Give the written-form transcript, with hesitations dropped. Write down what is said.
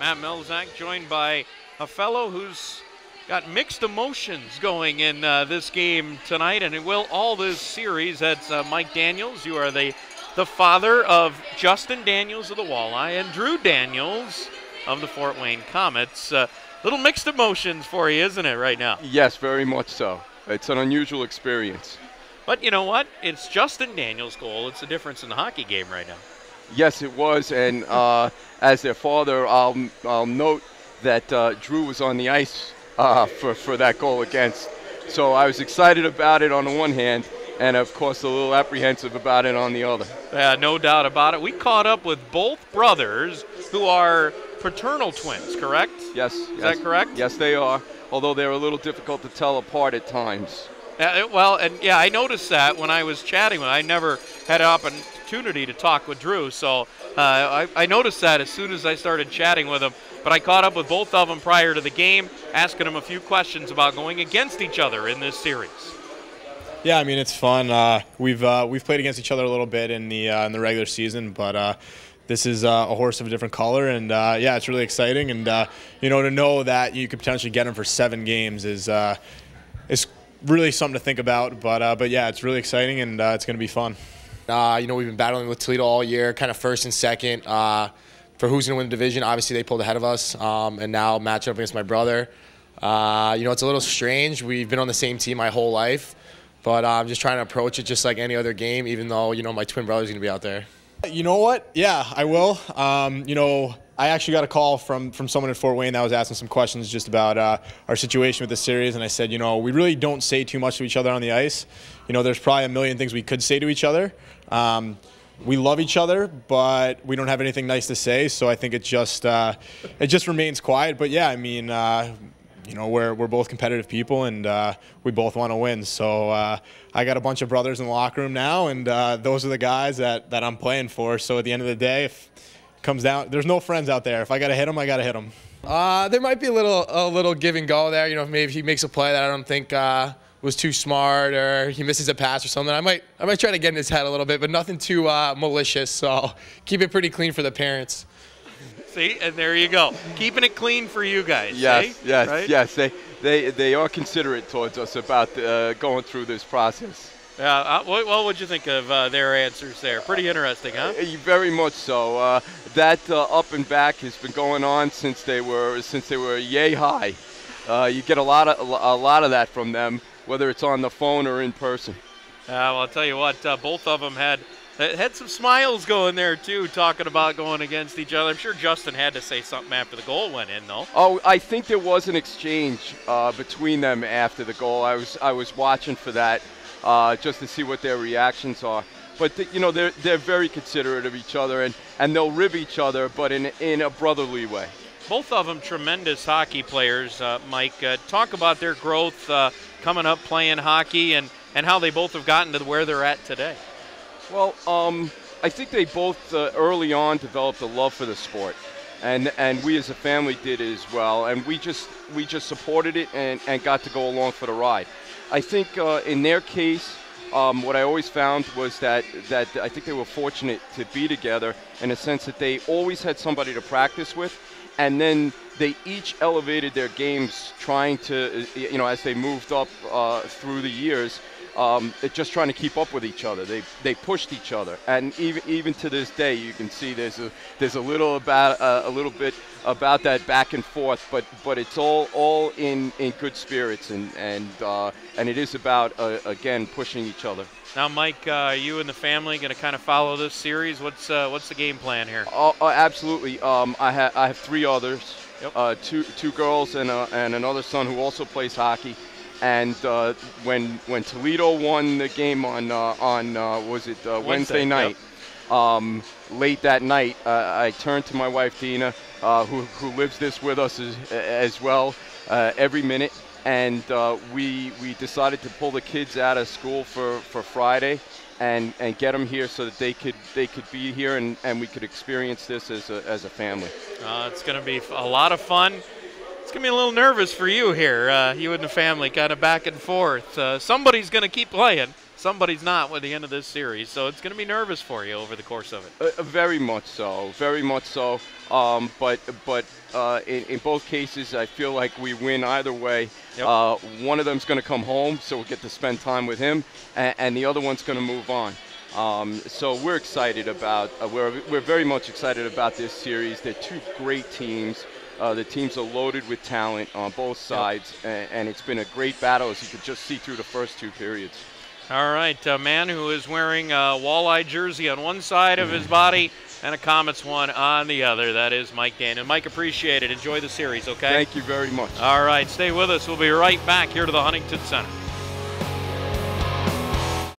Matt Melzak, joined by a fellow who's got mixed emotions going in this game tonight, and it will all this series. That's Mike Daniels. You are the father of Justin Daniels of the Walleye and Drew Daniels of the Fort Wayne Komets. Little mixed emotions for you, isn't it, right now? Yes, very much so. It's an unusual experience. But you know what? It's Justin Daniels' goal. It's the difference in the hockey game right now. Yes, it was, and as their father, I'll note that Drew was on the ice for that goal against. So I was excited about it on the one hand, and of course a little apprehensive about it on the other. Yeah, no doubt about it. We caught up with both brothers who are fraternal twins, correct? Yes. Is that correct? Yes, they are, although they're a little difficult to tell apart at times. I noticed that when I was chatting with him. I never had an opportunity to talk with Drew, so I noticed that as soon as I started chatting with him. But I caught up with both of them prior to the game, asking them a few questions about going against each other in this series. Yeah, I mean, it's fun. We've played against each other a little bit in the regular season, but this is a horse of a different color, and yeah, it's really exciting. And to know that you could potentially get him for 7 games is really something to think about. But yeah, it's really exciting, and it's going to be fun. We've been battling with Toledo all year, kind of first and second for who's going to win the division. Obviously, they pulled ahead of us, and now match up against my brother. It's a little strange. We've been on the same team my whole life, but I'm just trying to approach it just like any other game, even though, my twin brother's going to be out there. You know what? Yeah, I will. I actually got a call from someone in Fort Wayne that was asking some questions just about our situation with the series, and I said, we really don't say too much to each other on the ice. There's probably a million things we could say to each other. We love each other, but we don't have anything nice to say, so I think it just remains quiet. But yeah, I mean, we're both competitive people, and we both want to win. So I got a bunch of brothers in the locker room now, and those are the guys that I'm playing for. So at the end of the day, if it comes down, there's no friends out there. If I got to hit them, I got to hit them. There might be a little give and go there. Maybe he makes a play that I don't think was too smart, or he misses a pass or something. I might try to get in his head a little bit, but nothing too malicious. So keep it pretty clean for the parents. See, and there you go, keeping it clean for you guys. Yes, eh? yes, right? yes. They are considerate towards us about going through this process. Well, what'd you think of their answers there? Pretty interesting, huh? Very much so. That up and back has been going on since they were yay high. You get a lot of that from them, whether it's on the phone or in person. Well, I'll tell you what, both of them had some smiles going there too, talking about going against each other. I'm sure Justin had to say something after the goal went in, though. Oh, I think there was an exchange between them after the goal. I was watching for that just to see what their reactions are. But they're very considerate of each other, and they'll rib each other, but in a brotherly way. Both of them tremendous hockey players, Mike. Talk about their growth coming up playing hockey and how they both have gotten to where they're at today. Well, I think they both early on developed a love for the sport, and we as a family did as well, and we just supported it and got to go along for the ride. I think in their case, what I always found was that I think they were fortunate to be together in a sense that they always had somebody to practice with, and then they each elevated their games trying to, as they moved up through the years, just trying to keep up with each other. They pushed each other, and even to this day, you can see there's a little bit about that back and forth, but it's all in good spirits, and it is about again pushing each other. Now, Mike, you and the family going to kind of follow this series. What's the game plan here? Absolutely. I have 3 others. Yep. Two girls and another son who also plays hockey. And when Toledo won the game on Wednesday night, yep. Late that night, I turned to my wife Dina, who lives this with us as well every minute, and we decided to pull the kids out of school for Friday and get them here so that they could be here and we could experience this as a family. It's going to be a lot of fun. It's going to be a little nervous for you here, you and the family kind of back and forth. Somebody's going to keep playing. Somebody's not at the end of this series, so it's going to be nervous for you over the course of it. Very much so, very much so. But in both cases, I feel like we win either way. Yep. One of them's going to come home, so we'll get to spend time with him, and the other one's going to move on. So we're excited about. We're very much excited about this series. They're two great teams. The teams are loaded with talent on both sides, and it's been a great battle, as you could just see through the first two periods. All right, a man who is wearing a Walleye jersey on one side of his body and a Komets one on the other. That is Mike Daniel. Mike, appreciate it. Enjoy the series, okay? Thank you very much. All right, stay with us. We'll be right back here to the Huntington Center.